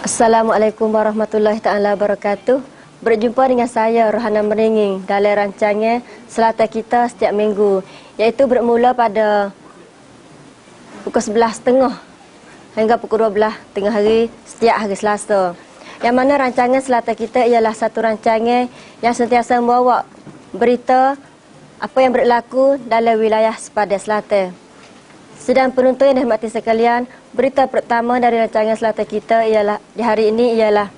Assalamualaikum warahmatullahi taala wabarakatuh. Berjumpa dengan saya Rohana Meringing dalam rancangan Selatan Kita setiap minggu, iaitu bermula pada pukul 11.30 hingga pukul 12 tengah hari setiap hari Selasa. Yang mana rancangan Selatan Kita ialah satu rancangan yang sentiasa membawa berita apa yang berlaku dalam wilayah sepadan Selatan. Sedang penonton yang dihormati sekalian, berita pertama dari rancangan Selatan Kita ialah di hari ini ialah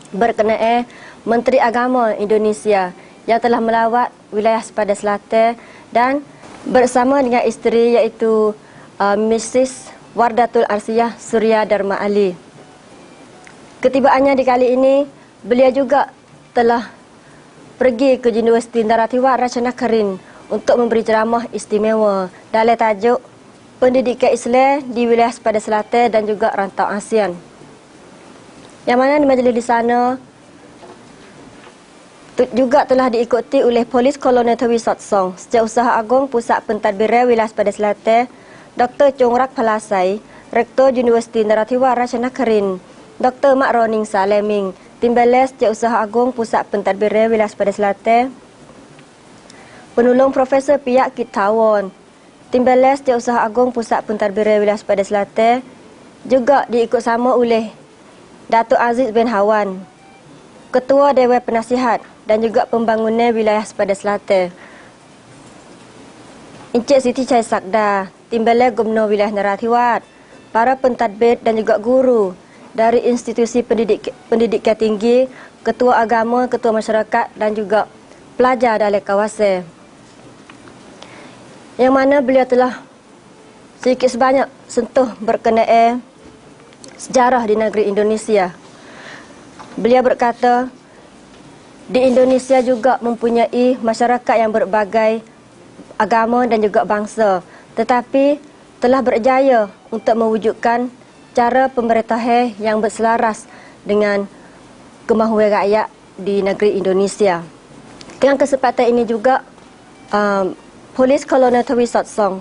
berkenaan Menteri Agama Indonesia yang telah melawat wilayah sepadan Selatan dan bersama dengan isteri iaitu Mrs. Wardatul Arsiyah Surya Dharma Ali. Ketibaannya di kali ini, beliau juga telah pergi ke Universiti Narathiwat Ratchanakarin untuk memberi ceramah istimewa dalam tajuk Pendidikan Islam di wilayah sepadan Selatan dan juga rantau ASEAN. Yang mana di majlis di sana juga telah diikuti oleh Polis Kolonel Twi Sot Song, Setiausaha Agung Pusat Pentadbiran Wilayah Sepadan Selatan, Dr. Chong Rak Palasai, Rektor Universiti Narathiwat Ratchanakarin, Dr. Mak Roning Saleming, Timbalan Setiausaha Agung Pusat Pentadbiran Wilayah Sepadan Selatan, Penolong Profesor Piak Kitawon, Timbalan Setiausaha Agung Pusat Pentadbiran Wilayah Sepadan Selatan, juga diikut sama oleh Datuk Aziz bin Hawan, Ketua Dewan Penasihat dan juga Pembangunan Wilayah Sepadan Selatan, Encik Siti Chai Sakda, Timbalan Gubernur Wilayah Narathiwat, para pentadbir dan juga guru dari institusi pendidikan tinggi, ketua agama, ketua masyarakat dan juga pelajar dalam kawasan. Yang mana beliau telah sedikit sebanyak sentuh berkenaan sejarah di negeri Indonesia. Beliau berkata, di Indonesia juga mempunyai masyarakat yang berbagai agama dan juga bangsa, tetapi telah berjaya untuk mewujudkan cara pemerintahan yang berselaras dengan kemahuan rakyat di negeri Indonesia. Dengan kesempatan ini juga, Polis Kolonel Twi Sot Song,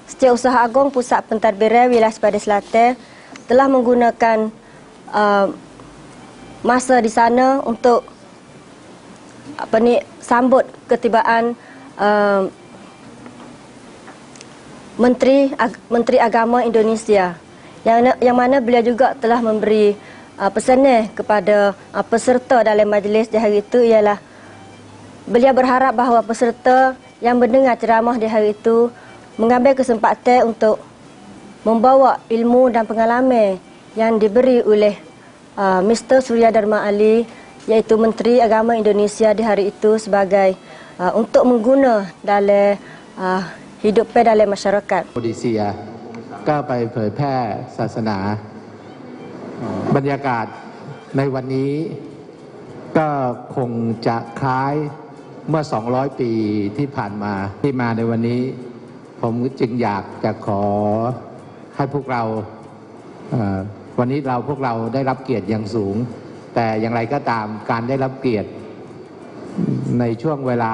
Setiausaha Agung Pusat Pentadbiran Wilayah Sepadan Selatan telah menggunakan masa di sana untuk sambut ketibaan Menteri Agama Indonesia, yang mana beliau juga telah memberi pesanan kepada peserta dalam majlis di hari itu ialah beliau berharap bahawa peserta yang mendengar ceramah di hari itu mengambil kesempatan untuk membawa ilmu dan pengalaman yang diberi oleh Mr. Surya Dharma Ali, iaitu Menteri Agama Indonesia di hari itu sebagai untuk mengguna dalam hidupnya dalam masyarakat. ก็ไปเผยแพร่ศาสนาบรรยากาศในวันนี้ก็คงจะคล้ายเมื่อ200 ปีที่ผ่านมาที่มาในวันนี้ผมจึงอยากจะขอให้พวกเราวันนี้พวกเราได้รับเกียรติอย่างสูงแต่อย่างไรก็ตามการได้รับเกียรติในช่วงเวลา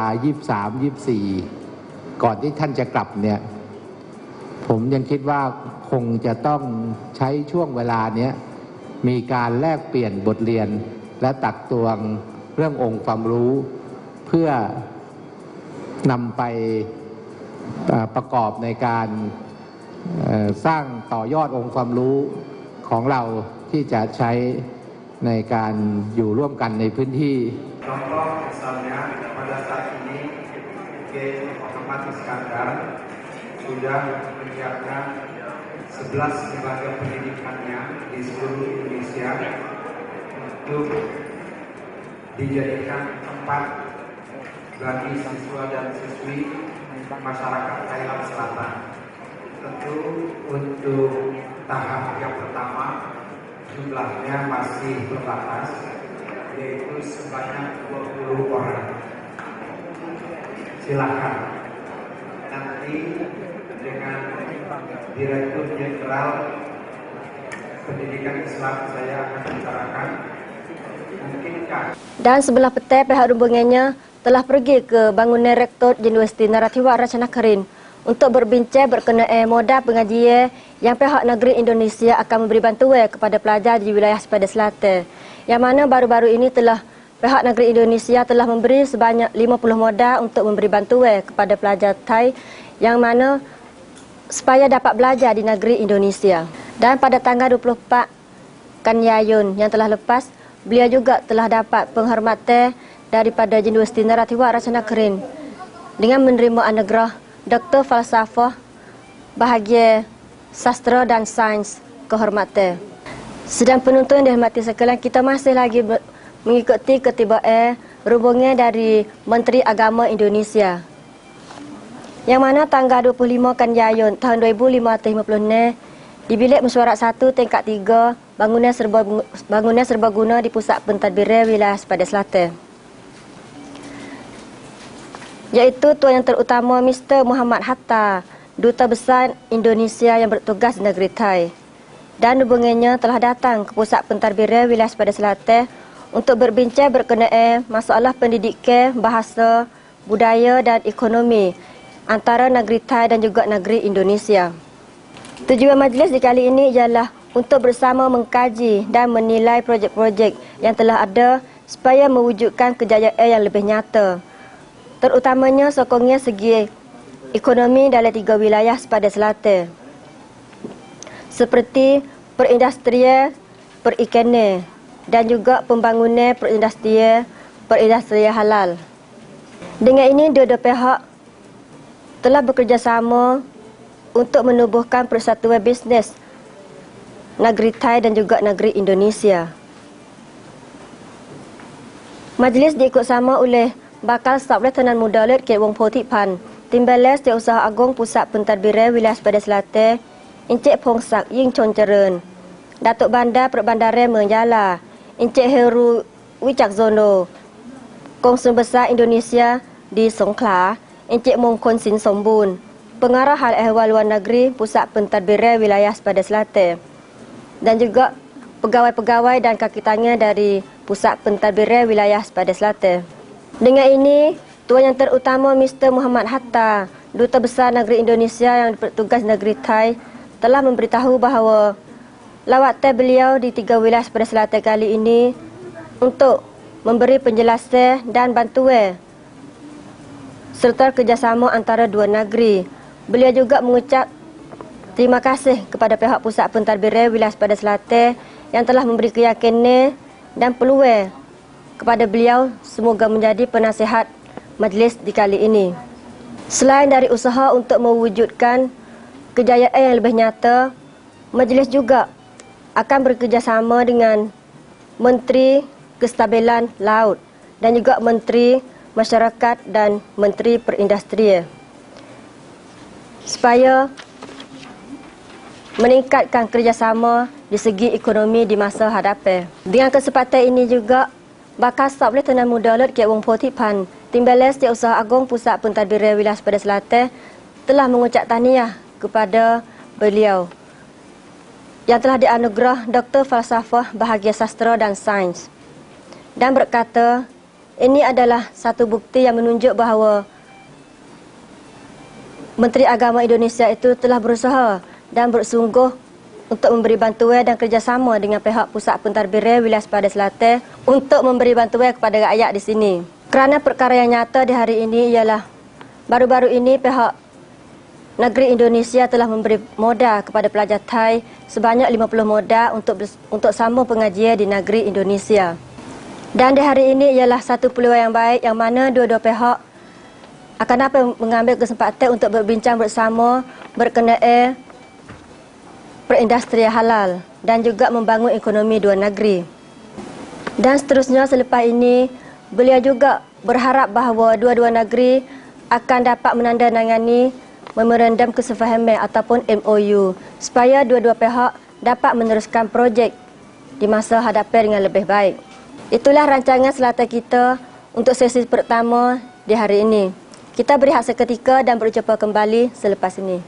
23-24 ก่อนที่ท่านจะกลับเนี่ยผมยังคิดว่าคงจะต้องใช้ช่วงเวลานี้มีการแลกเปลี่ยนบทเรียนและตักตวงเรื่ององค์ความรู้เพื่อนำไปประกอบในการสร้างต่อยอดองค์ความรู้ของเราที่จะใช้ในการอยู่ร่วมกันในพื้นที่ Contoh misalnya pada saat ini Muhammad Iskandar sudah menyiapkan 11 lembaga pendidikannya di seluruh Indonesia untuk dijadikan tempat bagi siswa dan siswi masyarakat Thailand Selatan. Tentu untuk tahap yang pertama jumlahnya masih terbatas, yaitu sebanyak 20 orang. Silakan nanti dengan Direktur Jenderal Pendidikan Islam saya akan bicarakan. Mungkinkah Dan sebelah petang pihak rombongannya telah pergi ke bangunan Rektor Universiti Narathiwat Ratchanakarin untuk berbincang berkenaan modal pengajian yang pihak negeri Indonesia akan memberi bantuan kepada pelajar di wilayah Sepadan Selatan. Yang mana baru-baru ini pihak negeri Indonesia telah memberi sebanyak 50 modal untuk memberi bantuan kepada pelajar Thai yang mana supaya dapat belajar di negeri Indonesia. Dan pada tanggal 24 Kanyayun yang telah lepas, beliau juga telah dapat penghormatan daripada Universiti Narathiwat Ratchanakarin dengan menerima anugerah Doktor Falsafah bahagian Sastra dan Sains Kehormatan. Sedang penonton yang dihormati sekalian, kita masih lagi mengikuti ketibaan rombongan dari Menteri Agama Indonesia. Yang mana tanggal 25 Kanyayun tahun 2556 di Bilik Mesyuarat 1 tingkat 3 bangunan serbaguna di Pusat Pentadbiran Wilayah Sepadan Selatan. Iaitu Tuan Yang Terutama Mr. Muhammad Hatta, Duta Besar Indonesia yang bertugas di negeri Thai. Dan hubungannya telah datang ke Pusat Pentadbiran Wilayah Sepadan Selatan untuk berbincang berkenaan masalah pendidikan, bahasa, budaya dan ekonomi antara negeri Thai dan juga negeri Indonesia. Tujuan majlis di kali ini ialah untuk bersama mengkaji dan menilai projek-projek yang telah ada supaya mewujudkan kejayaan yang lebih nyata. Terutamanya sokongnya segi ekonomi dalam 3 wilayah Sepadan Selatan. Seperti perindustrian, perikanan dan juga pembangunan perindustrian halal. Dengan ini dua-dua pihak telah bekerjasama untuk menubuhkan persatuan bisnes negeri Thai dan juga negeri Indonesia. Majlis diikut sama oleh Bakal Staf Letnan Muda Let Kek Wong Photipan, Timbalan Setiausaha Agung Pusat Pentadbiran Wilayah Sepadan Selatan, Encik Pongsak Ying Chon Jeren, Datuk Bandar Perbandaran Menjala, Encik Heru Wicaksono, Kongsun Besar Indonesia di Songkhla, Encik Mongkon Sin Sombun, Pengarah Hal Ehwal Luar Negeri Pusat Pentadbiran Wilayah Sepadan Selatan, dan juga pegawai-pegawai dan kaki tangan dari Pusat Pentadbiran Wilayah Sepadan Selatan. Dengan ini, Tuan Yang Terutama Mr. Muhammad Hatta, Duta Besar Negeri Indonesia yang bertugas negeri Thai, telah memberitahu bahawa lawatan beliau di 3 wilayah Sepadan Selatan kali ini untuk memberi penjelasan dan bantuan serta kerjasama antara dua negeri. Beliau juga mengucap terima kasih kepada pihak Pusat Pentadbiran Wilayah Sepadan Selatan yang telah memberi keyakinan dan peluang kepada beliau semoga menjadi penasihat majlis di kali ini. Selain dari usaha untuk mewujudkan kejayaan yang lebih nyata, majlis juga akan bekerjasama dengan Menteri Kestabilan Laut dan juga Menteri Masyarakat dan Menteri Perindustrian supaya meningkatkan kerjasama di segi ekonomi di masa hadapan. Dengan kesempatan ini juga, Bakal Staf Letnan Muda Let Kek Wong Photipan, Timbalan Setiausaha Agung Pusat Pentadbiran Wilayah Sepadan Selatan telah mengucap tahniah kepada beliau yang telah dianugerah Doktor Falsafah bahagian Sastra dan Sains, dan berkata ini adalah satu bukti yang menunjuk bahawa Menteri Agama Indonesia itu telah berusaha dan bersungguh untuk memberi bantuan dan kerjasama dengan pihak Pusat Pentadbiran Wilayah Sepadan Selatan untuk memberi bantuan kepada rakyat di sini. Kerana perkara yang nyata di hari ini ialah baru-baru ini pihak negeri Indonesia telah memberi modal kepada pelajar Thai sebanyak 50 modal untuk sambung pengajian di negeri Indonesia. Dan di hari ini ialah satu peluang yang baik yang mana dua-dua pihak akan dapat mengambil kesempatan untuk berbincang bersama berkenaan perindustrian halal dan juga membangun ekonomi dua negeri. Dan seterusnya selepas ini, beliau juga berharap bahawa dua-dua negeri akan dapat menandatangani memorandum kesefahaman ataupun MOU supaya dua-dua pihak dapat meneruskan projek di masa hadapan dengan lebih baik. Itulah rancangan selatan kita untuk sesi pertama di hari ini. Kita berehat seketika dan berjumpa kembali selepas ini.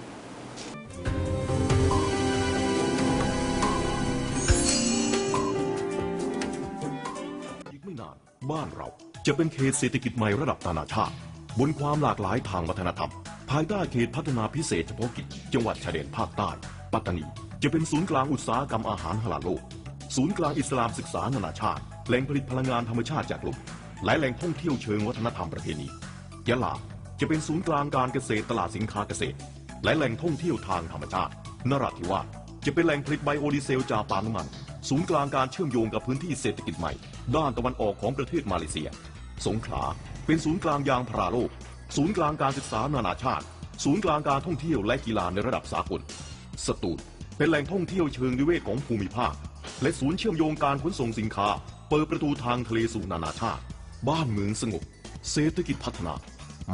บ้านเราจะเป็นเขตเศรษฐกิจใหม่ระดับนานาชาติบนความหลากหลายทางวัฒนธรรมภ ายใต้เขตพัฒนาพิเศษเฉพาะกิจจังหวัดชายแดนภาคใต้ปัตตานีจะเป็นศูนย์กลางอุตสาหกรรมอาหารฮลาลโลกศูนย์กลางอิสลามศึกษานานาชาติแหล่งผลิตพลังงานธรรมชาติจากลมและแหล่งท่องเที่ยวเชิงวัฒนธรรมประเพณียะลาจะเป็นศูนย์กลางการเกษตรตลาดสินค้าเกษตรและแหล่งท่องเที่ยวทางธรรมชาตินราธิวาสจะเป็นแหล่งผลิตไบโอดีเซลจากปาล์มน้ำมันศูนย์กลางการเชื่อมโยงกับพื้นที่เศรษฐกิจใหม่ด้านตะวันออกของประเทศมาเลเซียสงขลาเป็นศูนย์กลางยางพาราโลกศูนย์กลางการศึกษานานาชาติศูนย์กลางการท่องเที่ยวและกีฬาในระดับสากลสตูลเป็นแหล่งท่องเที่ยวเชิงนิเวศของภูมิภาคและศูนย์เชื่อมโยงการขนส่งสินค้าเปิดประตูทางทะเลสู่นานาชาติบ้านเมืองสงบเศรษฐกิจพัฒนา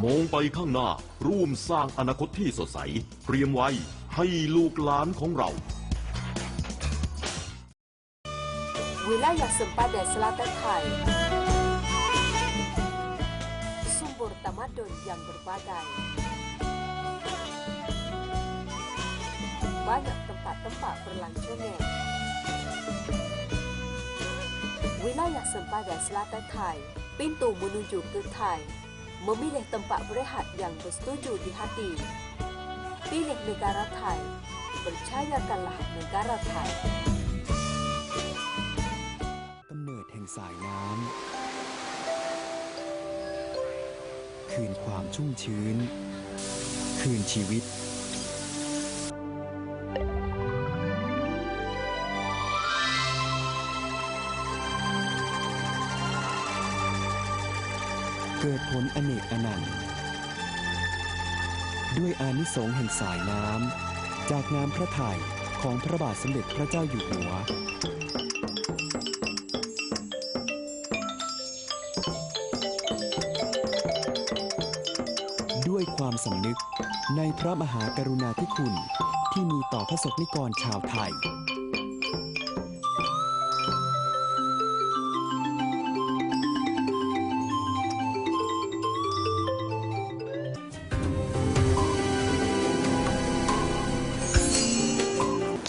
มองไปข้างหน้าร่วมสร้างอนาคตที่สดใสเตรียมไว้ให้ลูกหลานของเรา Wilayah sempadan selatan Thai sumber tamadun yang berbagai banyak tempat-tempat berlangsungnya Wilayah sempadan selatan Thai pintu menuju ke Thai memilih tempat berehat yang bersetuju di hati pilih negara Thai percayakanlah negara Thaiกำเนิดแห่งสายน้ำคืนความชุ่มชื้นคืนชีวิตเกิดผลอเนกอนันต์ด้วยอานิสงส์แห่งสายน้ำจากน้ำพระทัยของพระบาทสมเด็จพระเจ้าอยู่หัวด้วยความสำนึกในพระมหากรุณาธิคุณที่มีต่อพระสงฆ์นิกรชาวไทย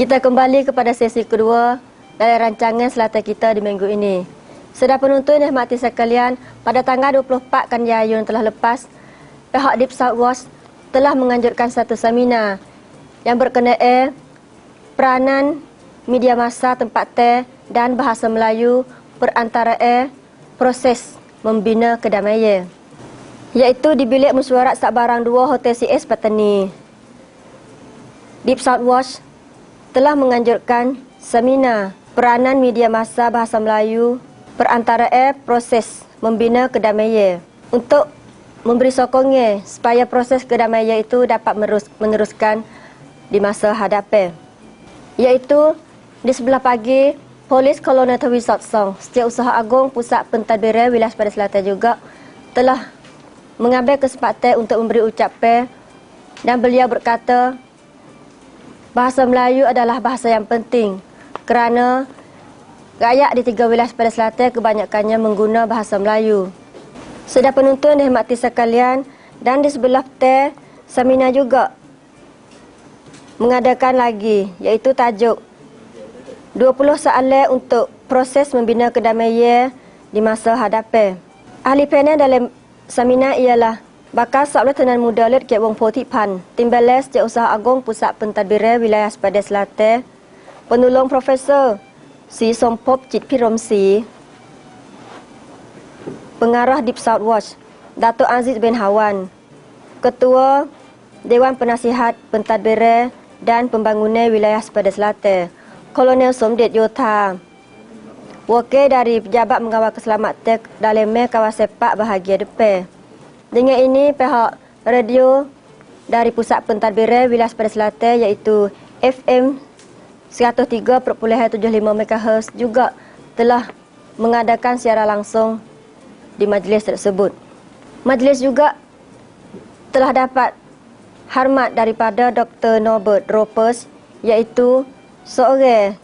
Kita kembali kepada sesi kedua dari rancangan Selatan kita di minggu ini. Sedang penonton yang hormati sekalian, pada tanggal 24 Kanjayun telah lepas, pihak Deep South Watch telah menganjurkan satu seminar yang berkenaan peranan media massa tempat teh dan bahasa Melayu perantara proses membina kedamaian, iaitu di bilik mesyuarat Sakbarang 2 Hotel CS Pattani. Deep South Watch telah menganjurkan seminar peranan media massa bahasa Melayu perantara proses membina kedamaian untuk memberi sokongnya supaya proses kedamaian itu dapat meneruskan di masa hadapan. Iaitu di sebelah pagi, Polis Kolonel Twi Sok Song, Setiausaha Agung Pusat Pentadbiran Wilayah Sepadan Selatan juga telah mengambil kesempatan untuk memberi ucapan dan beliau berkata bahasa Melayu adalah bahasa yang penting kerana rakyat di 3 wilayah Sepadan Selatan kebanyakannya mengguna bahasa Melayu. Sedang penonton dihormati sekalian, dan di sebelah teh seminar juga mengadakan lagi, iaitu tajuk 20 soalan untuk proses membina kedamaian di masa hadapan. Ahli panel dalam seminar ialah Bakal Sabla Tenan Muda Let Kek Wong Potipan, Timbalan Setiausaha Agung Pusat Pentadbiran Wilayah Sepadan Selatan, Penolong Profesor Si Sompop Cit Piromsi, Pengarah Deep South Watch, Datuk Aziz bin Hawan, Ketua Dewan Penasihat Pentadbiran dan Pembangunan Wilayah Sepadan Selatan, Kolonel Somdet Yotha, wakil dari Pejabat Mengawal Keselamatan dalam kawasan Pak Bahagia Depan. Dengan ini, pihak radio dari Pusat Pentadbiran Wilayah Sepadan Selatan iaitu FM 103.75 MHz juga telah mengadakan secara langsung di majlis tersebut. Majlis juga telah dapat hormat daripada Dr. Norbert Ropers, iaitu seorang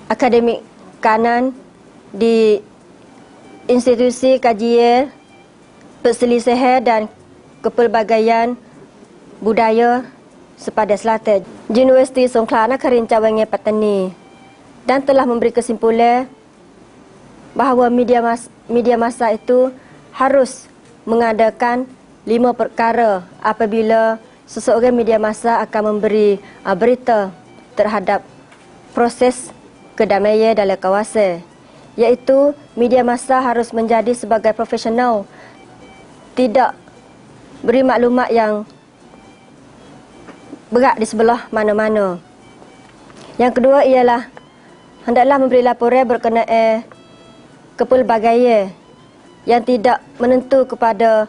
akademik kanan di Institusi Kajian Perselisihan dan Kepelbagaian Budaya Sepadan Selatan, Universiti Songkhla Nakarin Cawangan Pattani, dan telah memberi kesimpulan bahawa media massa itu harus mengadakan 5 perkara apabila seseorang media massa akan memberi berita terhadap proses kedamaian dalam kawasan, iaitu media massa harus menjadi sebagai profesional, tidak beri maklumat yang berat di sebelah mana-mana. Yang kedua ialah hendaklah memberi laporan berkenaan kepelbagaian yang tidak menentu kepada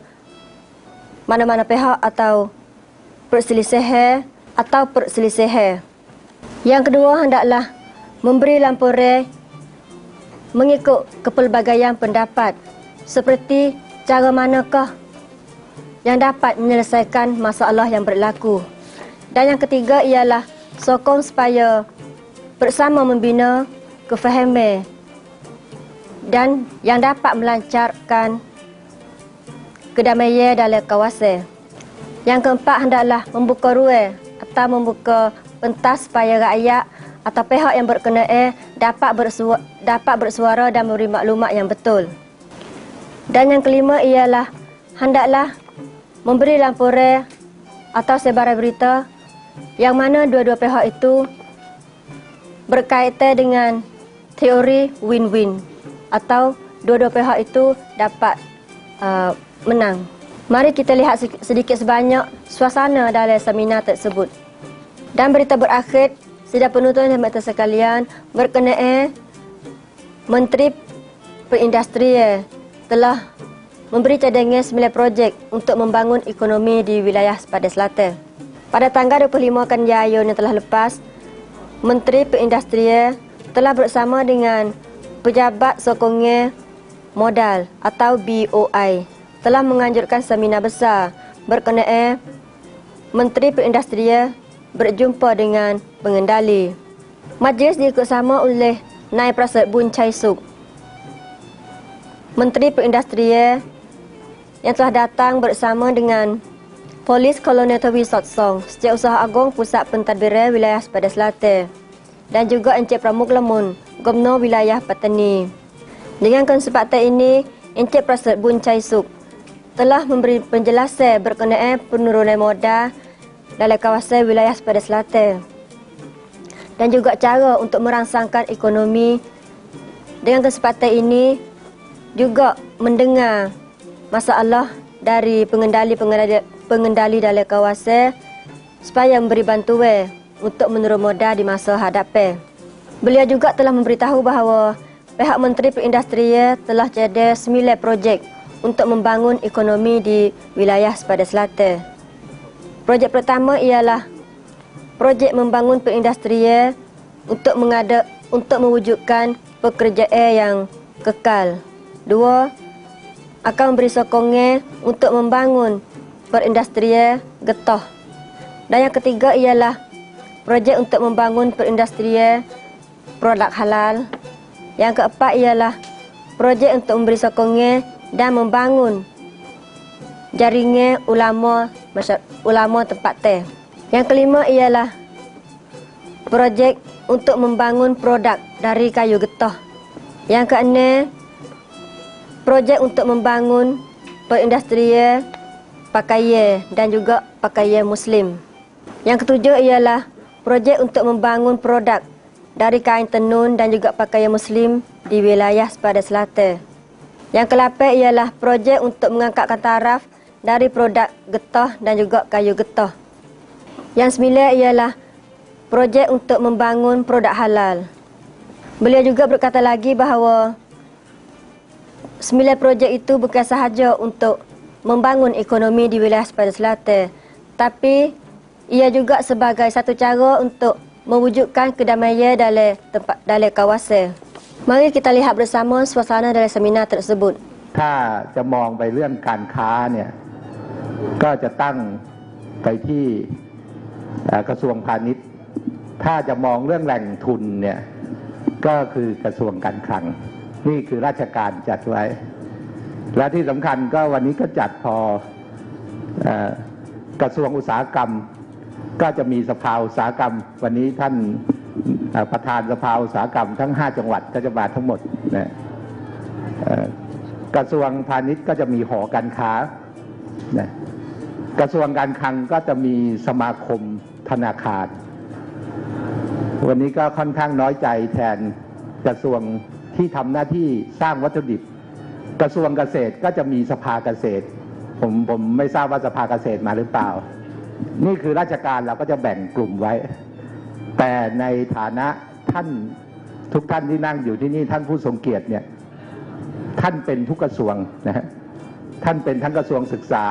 mana-mana pihak atau perselisihan. Yang kedua, hendaklah memberi laporan mengikut kepelbagaian pendapat, seperti cara manakah yang dapat menyelesaikan masalah yang berlaku. Dan yang ketiga ialah sokong supaya bersama membina kefahaman dan yang dapat melancarkan kedamaian dalam kawasan. Yang keempat, hendaklah membuka ruang atau membuka pentas supaya rakyat atau pihak yang berkenaan dapat bersuara dan memberi maklumat yang betul. Dan yang kelima ialah hendaklah memberi laporan atau sebaran berita yang mana dua-dua pihak itu berkaitan dengan teori win-win atau dua-dua pihak itu dapat menang. Mari kita lihat sedikit sebanyak suasana dalam seminar tersebut. Dan berita berakhir, sidang penonton dan hadirin sekalian, berkenaan Menteri Perindustrian telah memberi cadangan 9 projek untuk membangun ekonomi di wilayah Sepadan Selatan. Pada tanggal 25 Kanjaya yang telah lepas, Menteri Perindustrian telah bersama dengan Pejabat Sokongan Modal atau BOI telah menganjurkan seminar besar berkenaan Menteri Perindustrian berjumpa dengan pengendali. Majlis diikutsertai oleh Nai Prasad Bun Chai Suk, Menteri Perindustrian yang telah datang bersama dengan Polis Kolonial Tawi Sot Song, Setiausaha Agung Pusat Pentadbiran Wilayah Sepadan Selatan, dan juga Encik Pramuk Lemun, Gubernur Wilayah Patani. Dengan kesempatan ini, Encik Prasad Bun Chai Suk telah memberi penjelasan berkenaan penurunan modal dalam kawasan wilayah Sepadan Selatan dan juga cara untuk merangsangkan ekonomi. Dengan kesempatan ini juga mendengar masalah dari pengendali dalam kawasan supaya memberi bantuan untuk menurun modal di masa hadapan. Beliau juga telah memberitahu bahawa pihak Menteri Perindustrian telah cada 9 projek untuk membangun ekonomi di wilayah Sepadan Selatan. Projek pertama ialah projek membangun perindustrian untuk mewujudkan pekerjaan yang kekal. 2. Akan memberi sokongan untuk membangun perindustrian getah. Dan yang ketiga ialah projek untuk membangun perindustrian produk halal. Yang keempat ialah projek untuk memberi sokongan dan membangun jaringan ulama tempat teh. Yang kelima ialah projek untuk membangun produk dari kayu getah. Yang keenam, projek untuk membangun perindustrian pakaian dan juga pakaian Muslim. Yang ketujuh ialah projek untuk membangun produk dari kain tenun dan juga pakaian Muslim di wilayah Sepadan Selatan. Yang ke-8 ialah projek untuk mengangkatkan taraf dari produk getah dan juga kayu getah. Yang 9 ialah projek untuk membangun produk halal. Beliau juga berkata lagi bahawa 9 projek itu bukan sahaja untuk membangun ekonomi di wilayah Sepadan Selatan, tapi ia juga sebagai satu cara untuk mewujudkan kedamaian dalam kawasan. Mari kita lihat bersama suasana dalam seminar tersebut. ถ้าจะมองไปเรื่องการค้าเนี่ยก็จะตั้งไปที่กระทรวงพาณิชย์ถ้าจะมองเรื่องแหล่งทุนเนี่ยก็คือกระทรวงการคลังนี่คือราชการจัดไว้และที่สำคัญก็วันนี้ก็จัดพอกระทรวงอุตสาหกรรมก็จะมีสภาอุตสาหกรรมวันนี้ท่านประธานสภาอุตสาหกรรมทั้ง5จังหวัดก็จะมาทั้งหมดนะกระทรวงพาณิชย์ก็จะมีหอการค้านะ กระทรวงการคลังก็จะมีสมาคมธนาคารวันนี้ก็ค่อนข้างน้อยใจแทนกระทรวงที่ทำหน้าที่สร้างวัตถุดิบกระทรวงเกษตรก็จะมีสภาเกษตรผมไม่ทราบว่าสภาเกษตรมาหรือเปล่านี่คือราชการเราก็จะแบ่งกลุ่มไว้แต่ในฐานะท่านทุกท่านที่นั่งอยู่ที่นี่ท่านผู้ทรงเกียรติเนี่ยท่านเป็นทุกกระทรวงนะฮะท่านเป็นทั้งกระทรวงศึกษา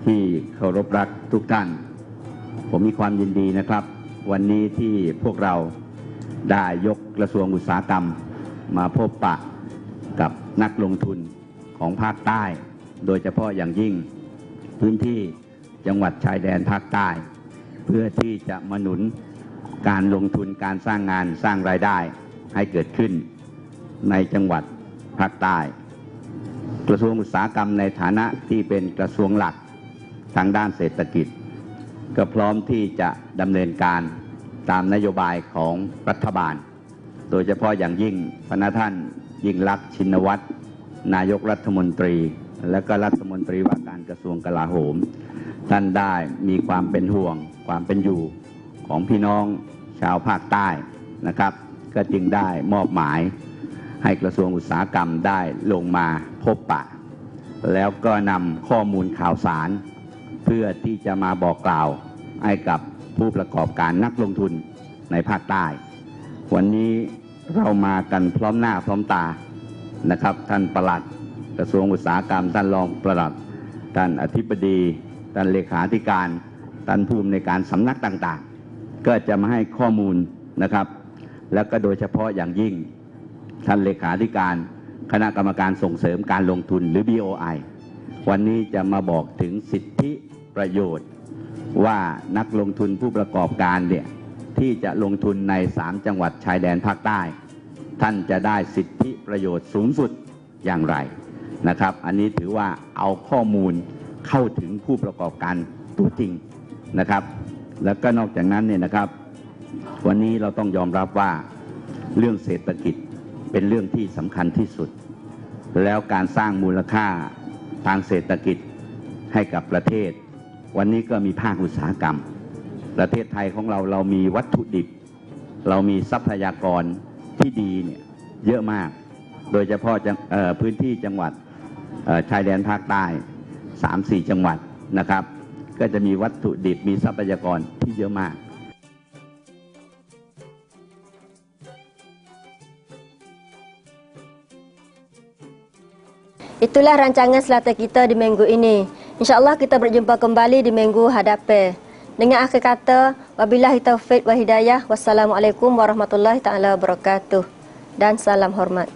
ที่เคารพรักทุกท่านผมมีความยินดีนะครับวันนี้ที่พวกเราได้ยกกระทรวงอุตสาหกรรมมาพบปะกับนักลงทุนของภาคใต้โดยเฉพาะอย่างยิ่งพื้นที่จังหวัดชายแดนภาคใต้เพื่อที่จะมาหนุนการลงทุนการสร้างงานสร้างรายได้ให้เกิดขึ้นในจังหวัดภาคใต้กระทรวงอุตสาหกรรมในฐานะที่เป็นกระทรวงหลักทางด้านเศรษฐกิจก็พร้อมที่จะดำเนินการตามนโยบายของรัฐบาลโดยเฉพาะอย่างยิ่งพระท่านยิ่งลักษณ์ชินวัตรนายกรัฐมนตรีและก็รัฐมนตรีว่าการกระทรวงกลาโหมท่านได้มีความเป็นห่วงความเป็นอยู่ของพี่น้องชาวภาคใต้นะครับก็จึงได้มอบหมายให้กระทรวงอุตสาหกรรมได้ลงมาพบปะแล้วก็นำข้อมูลข่าวสารเพื่อที่จะมาบอกกล่าวให้กับผู้ประกอบการนักลงทุนในภาคใต้วันนี้เรามากันพร้อมหน้าพร้อมตานะครับท่านปลัดกระทรวงอุตสาหกรรมท่านรองปลัดท่านอธิบดีท่านเลขาธิการท่านผู้อำนวยการสำนักต่างๆก็จะมาให้ข้อมูลนะครับแล้วก็โดยเฉพาะอย่างยิ่งท่านเลขาธิการคณะกรรมการส่งเสริมการลงทุนหรือ BOI วันนี้จะมาบอกถึงสิทธิประโยชน์ว่านักลงทุนผู้ประกอบการเนี่ยที่จะลงทุนใน3จังหวัดชายแดนภาคใต้ท่านจะได้สิทธิประโยชน์สูงสุดอย่างไรนะครับอันนี้ถือว่าเอาข้อมูลเข้าถึงผู้ประกอบการตัวจริงนะครับแล้วก็นอกจากนั้นเนี่ยนะครับวันนี้เราต้องยอมรับว่าเรื่องเศรษฐกิจเป็นเรื่องที่สำคัญที่สุดแล้วการสร้างมูลค่าทางเศรษฐกิจให้กับประเทศวันนี้ก็มีภาคอุตสาหกรรมประเทศไทยของเรามีวัตถุดิบเรามีทรัพยากรที่ดีเนี่ยเยอะมากโดยเฉพาะพื้นที่จังหวัดชายแดนภาคใต้ 3-4 จังหวัดนะครับก็จะมีวัตถุดิบมีทรัพยากรที่เยอะมากItulah rancangan selatan kita di minggu ini. InsyaAllah kita berjumpa kembali di minggu hadapan. Dengan akhir kata, wabillahi taufiq wa hidayah. Wassalamualaikum warahmatullahi ta'ala wabarakatuh. Dan salam hormat.